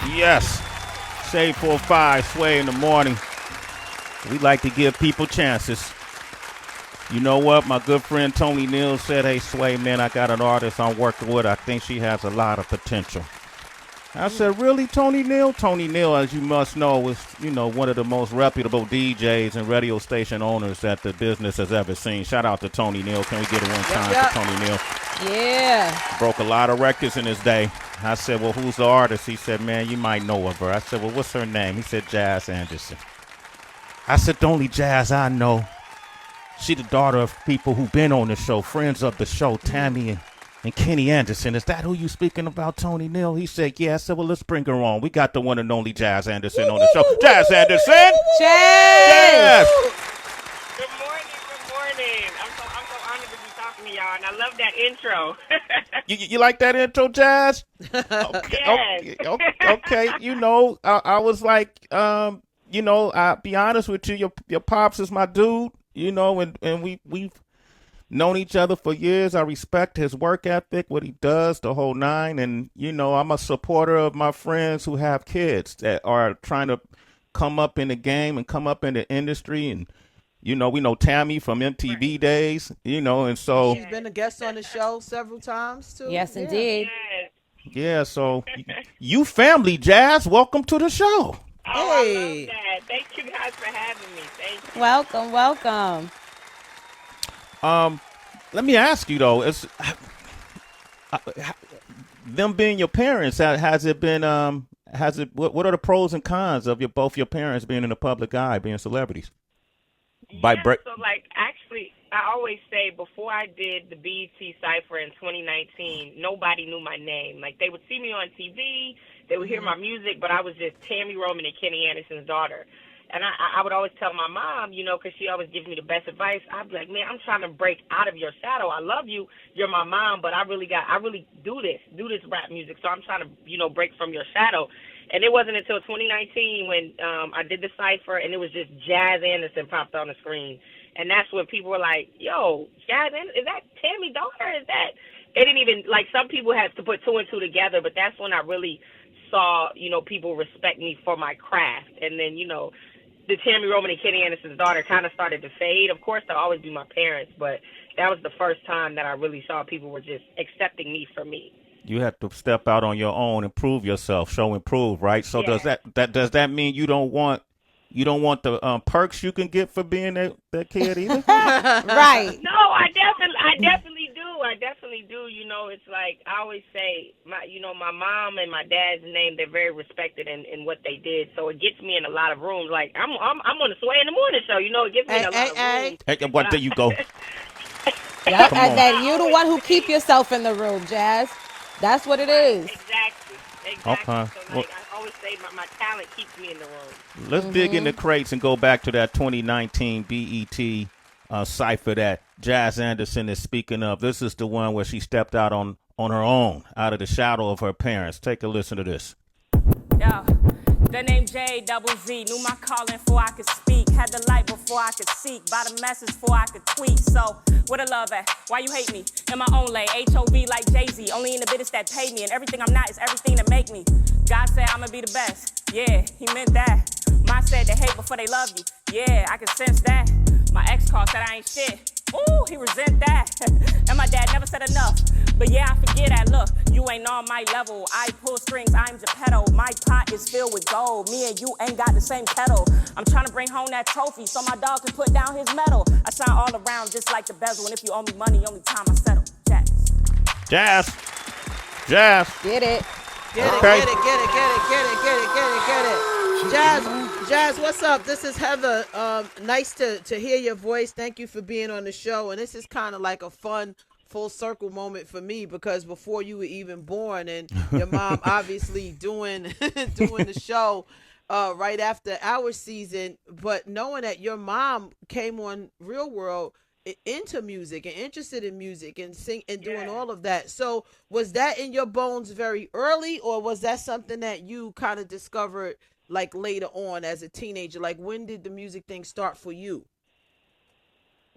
Yes. Shade 45, Sway in the morning. We like to give people chances. You know what? My good friend Tony Neal said, hey, Sway, man, I got an artist I'm working with. I think she has a lot of potential. I said, really, Tony Neal? Tony Neal, as you must know, is, one of the most reputable DJs and radio station owners that the business has ever seen. Shout out to Tony Neal. Can we get it one time for Tony Neal? Yeah. Broke a lot of records in his day. I said, well, who's the artist? He said, man, you might know of her. I said, well, what's her name? He said, Jazz Anderson. I said, the only Jazz I know. She the daughter of people who've been on the show, friends of the show, Tammy and Kenny Anderson. Is that who you speaking about, Tony Neal? He said, yeah. I said, well, let's bring her on. We got the one and only Jazz Anderson on the show. Jazz Anderson! Jazz! Good morning. I'm so honored to be talking to y'all, and I love that intro. You like that intro, Jazz? Okay, yes. Okay. I was like, I'll be honest with you. Your pops is my dude, and we've known each other for years. I respect his work ethic, what he does, the whole nine. And, I'm a supporter of my friends who have kids that are trying to come up in the game and come up in the industry. And, we know Tammy from MTV days, and so. She's been a guest on the show several times, too. Yes, indeed. Yes. Yeah, so you family, Jazz. Welcome to the show. Oh, I love that. Thank you guys for having me. Thank you. Welcome. Let me ask you though, it's them being your parents. Has it been? What are the pros and cons of both your parents being in the public eye, being celebrities? Actually, I always say before I did the BET Cipher in 2019, nobody knew my name. Like, they would see me on TV, they would hear my music, but I was just Tammy Roman and Kenny Anderson's daughter. And I would always tell my mom, because she always gives me the best advice. I'd be like, man, I'm trying to break out of your shadow. I love you. You're my mom, but I really do this rap music. So I'm trying to, break from your shadow. And it wasn't until 2019 when I did the cipher, and it was just Jazz Anderson popped on the screen. And that's when people were like, yo, Jazz Anderson, is that Tammy's daughter? Is that? They didn't even, some people had to put two and two together, but that's when I really saw, people respect me for my craft. And then, the Tammy Roman and Kenny Anderson's daughter kind of started to fade. Of course, they'll always be my parents, but that was the first time that I really saw people were just accepting me for me. You have to step out on your own and prove yourself, show and prove, right? So does that mean you don't want the perks you can get for being that kid either? Right. No, I definitely do. It's like I always say, my mom and my dad's name, they're very respected in what they did. So it gets me in a lot of rooms. Like I'm on the Sway in the Morning show. It gets me in a lot of rooms. Hey, what? There you go. Yep, and that you're the one who keep yourself in the room, Jazz. That's what it is. Exactly. Okay. So I always say my talent keeps me in the room. Let's dig in the crates and go back to that 2019 BET cipher that Jazz Anderson is speaking of. This is the one where she stepped out on her own, out of the shadow of her parents. Take a listen to this. Yeah. The name J-double-Z, knew my calling before I could speak. Had the light before I could seek, by the message before I could tweet. So, where the love at? Why you hate me? In my own lane, H-O-V like Jay-Z. Only in the business that pay me, and everything I'm not is everything that make me. God said I'ma be the best, yeah, he meant that. Mine said they hate before they love you, yeah, I can sense that. My ex-call said I ain't shit, ooh, he resent that. And my dad never said enough, but yeah, I forget that. Look, you ain't on my level, I pull strings, I'm Geppetto. My pot is filled with gold, me and you ain't got the same kettle. I'm trying to bring home that trophy so my dog can put down his medal. I shine all around just like the bezel, and if you owe me money, only time I settle. Jazz. Get it. Get it. Jazz, what's up? This is Heather. Nice to hear your voice. Thank you for being on the show. And this is kind of like a fun full circle moment for me because before you were even born, and your mom obviously doing the show right after our season, but knowing that your mom came on Real World into music and interested in music and sing and doing all of that. So was that in your bones very early, or was that something that you kind of discovered like later on as a teenager? Like, when did the music thing start for you?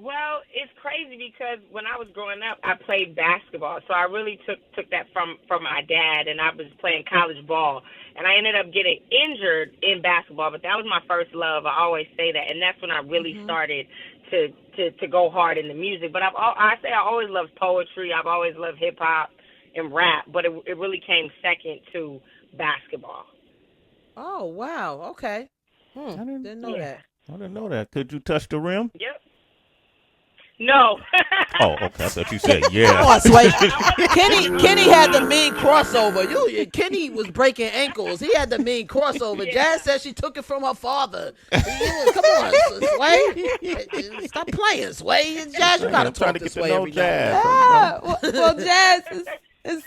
Well, it's crazy because when I was growing up, I played basketball, so I really took that from my dad, and I was playing college ball, and I ended up getting injured in basketball, but that was my first love. I always say that, and that's when I really started to go hard in the music. But I always loved poetry. I've always loved hip hop and rap, but it really came second to basketball. Oh wow. Okay. I Didn't know that. didn't know that. Could you touch the rim? Yep. No. Oh, okay. I thought you said Come yeah. on, Sway. Kenny had the mean crossover. Kenny was breaking ankles. He had the mean crossover. Jazz said she took it from her father. Come on, Sway. Stop playing, Sway. Jazz, you gotta I'm trying talk to to get to Sway know every now Jazz. Well, Jazz,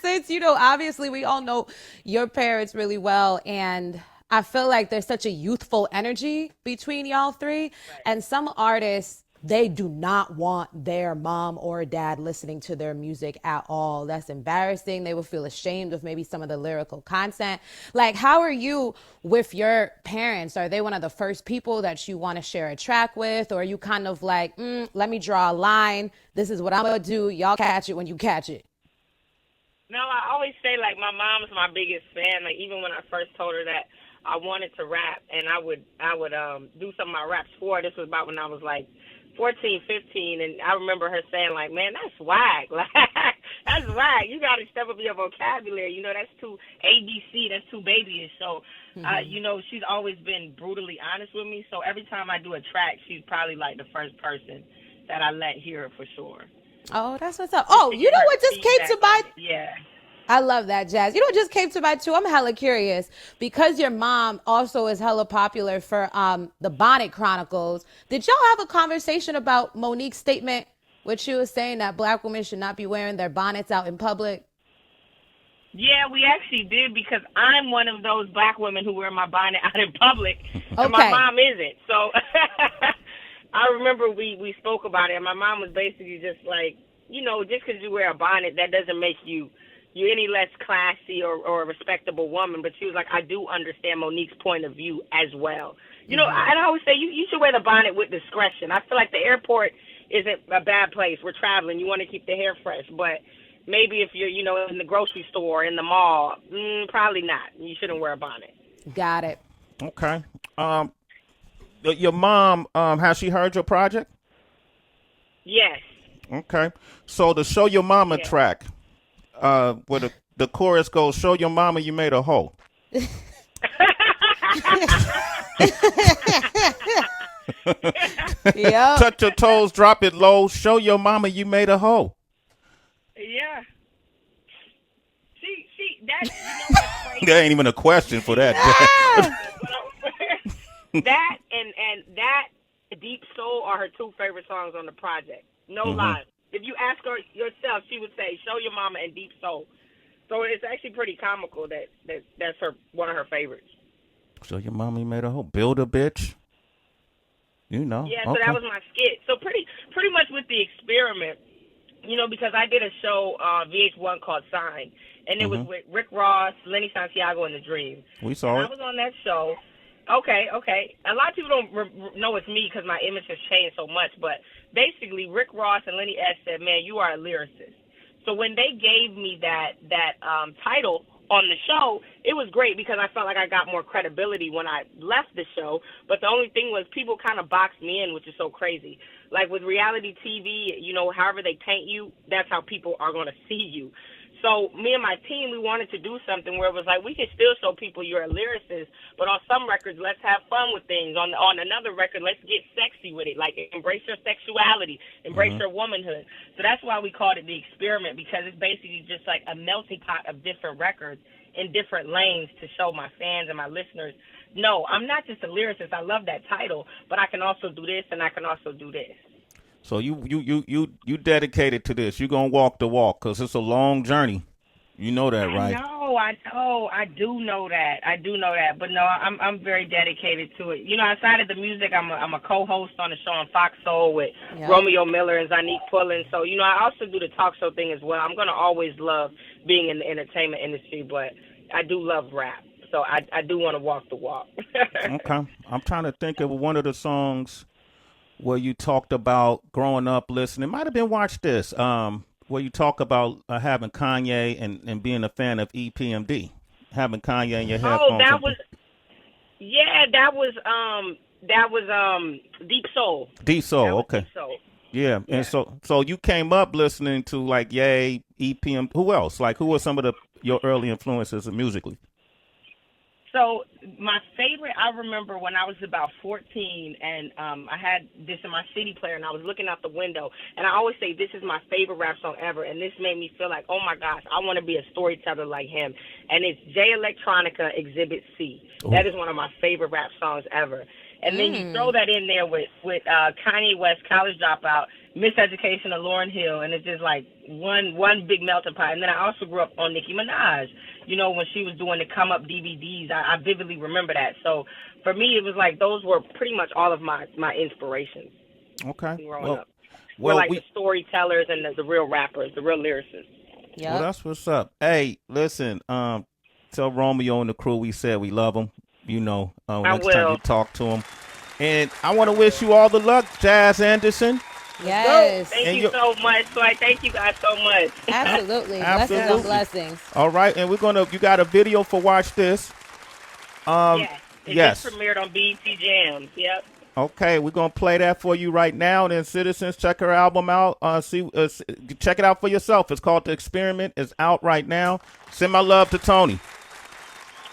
since obviously we all know your parents really well, and I feel like there's such a youthful energy between y'all three, and some artists, they do not want their mom or dad listening to their music at all. That's embarrassing. They will feel ashamed of maybe some of the lyrical content. Like, how are you with your parents? Are they one of the first people that you want to share a track with? Or are you kind of like, let me draw a line. This is what I'm going to do. Y'all catch it when you catch it. No, I always say, like, my mom's my biggest fan. Like, even when I first told her that I wanted to rap, and I would do some of my raps for her. This was about when I was, like, 14, 15, and I remember her saying, like, man, that's whack. Like, that's whack. You got to step up your vocabulary. That's too ABC. That's too babyish. So, she's always been brutally honest with me. So every time I do a track, she's probably, like, the first person that I let hear it for sure. Oh, that's what's up. Oh, you know what just came to mind? Yeah. I love that, Jazz. You know what just came to mind, too? I'm hella curious. Because your mom also is hella popular for the Bonnet Chronicles, did y'all have a conversation about Monique's statement, which she was saying that black women should not be wearing their bonnets out in public? Yeah, we actually did, because I'm one of those black women who wear my bonnet out in public, and my mom isn't. So I remember we spoke about it, and my mom was basically just like, just because you wear a bonnet, that doesn't make you're any less classy or a respectable woman. But she was like, I do understand Monique's point of view as well. I always say you should wear the bonnet with discretion. I feel like the airport isn't a bad place. We're traveling. You want to keep the hair fresh. But maybe if you're, in the grocery store, in the mall, probably not. You shouldn't wear a bonnet. Got it. Okay. Your mom, has she heard your project? Yes. Okay. So the Show Your Mama track, where the chorus goes, show your mama you made a hoe. Yeah. Touch your toes, drop it low, show your mama you made a hoe. Yeah. See, that's, what's crazy? There ain't even a question for that. That and that Deep Soul are her two favorite songs on the project. No lie. If you ask her yourself, she would say Show Your Mama and Deep Soul. So it's actually pretty comical that's one of her favorites. Show your mama you made a hoe. Build a bitch. Yeah, so that was my skit. So pretty much with the experiment, because I did a show VH1 called Sign, and it was with Rick Ross, Lenny Santiago, and The Dream. We saw it. I was on that show. Okay. A lot of people don't know it's me because my image has changed so much, but basically Rick Ross and Lenny S said, man, you are a lyricist. So when they gave me that title on the show, it was great because I felt like I got more credibility when I left the show. But the only thing was people kind of boxed me in, which is so crazy. Like with reality TV, however they paint you, that's how people are going to see you. So me and my team, we wanted to do something where it was like, we can still show people you're a lyricist, but on some records, let's have fun with things. On another record, let's get sexy with it. Like, embrace your sexuality, embrace your womanhood. So that's why we called it The Experiment, because it's basically just like a melting pot of different records in different lanes to show my fans and my listeners, no, I'm not just a lyricist. I love that title, but I can also do this and I can also do this. So you dedicated to this. You're going to walk the walk because it's a long journey. You know that, right? I do know that. But no, I'm very dedicated to it. Outside of the music, I'm a co-host on the show on Fox Soul with Romeo Miller and Zanique Pullen. So, I also do the talk show thing as well. I'm going to always love being in the entertainment industry, but I do love rap. So I do want to walk the walk. Okay. I'm trying to think of one of the songs where you talked about growing up listening. Might have been Watch This. Where you talk about having Kanye and being a fan of EPMD, having Kanye in your headphones. Oh, that was Deep Soul. Deep Soul, okay. Deep Soul. Yeah, and so you came up listening to like Ye, EPM. Who else? Like who were some of your early influences musically? So my favorite, I remember when I was about 14, and I had this in my CD player, and I was looking out the window, and I always say this is my favorite rap song ever, and this made me feel like, oh my gosh, I want to be a storyteller like him, and it's J Electronica Exhibit C. Ooh. That is one of my favorite rap songs ever. And then you throw that in there with Kanye West, College Dropout, Miseducation of Lauryn Hill, and it's just like one big melting pot. And then I also grew up on Nicki Minaj. You know, when she was doing the Come Up DVDs, I vividly remember that. So for me, it was like those were pretty much all of my inspirations. Okay. Growing up. We're like the storytellers and the real rappers, the real lyricists. Yeah. Well, that's what's up. Hey, listen, tell Romeo and the crew we said we love them. You know, next time you talk to them. And I want to wish you all the luck, Jazz Anderson. Yes. Thank you so much, Sway. Thank you guys so much. Absolutely. Blessings on blessings. All right, and you got a video for Watch This. It just premiered on BET Jams. Yep. Okay, we're gonna play that for you right now. And then citizens, check her album out. Check it out for yourself. It's called The Experiment. It's out right now. Send my love to Tony.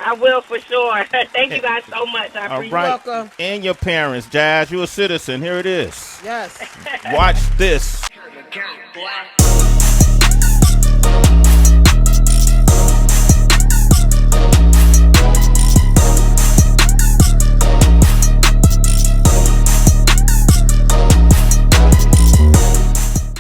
I will for sure. Thank you guys so much. I appreciate it. All right. Welcome. And your parents, Jazz. You're a citizen. Here it is. Yes. Watch this.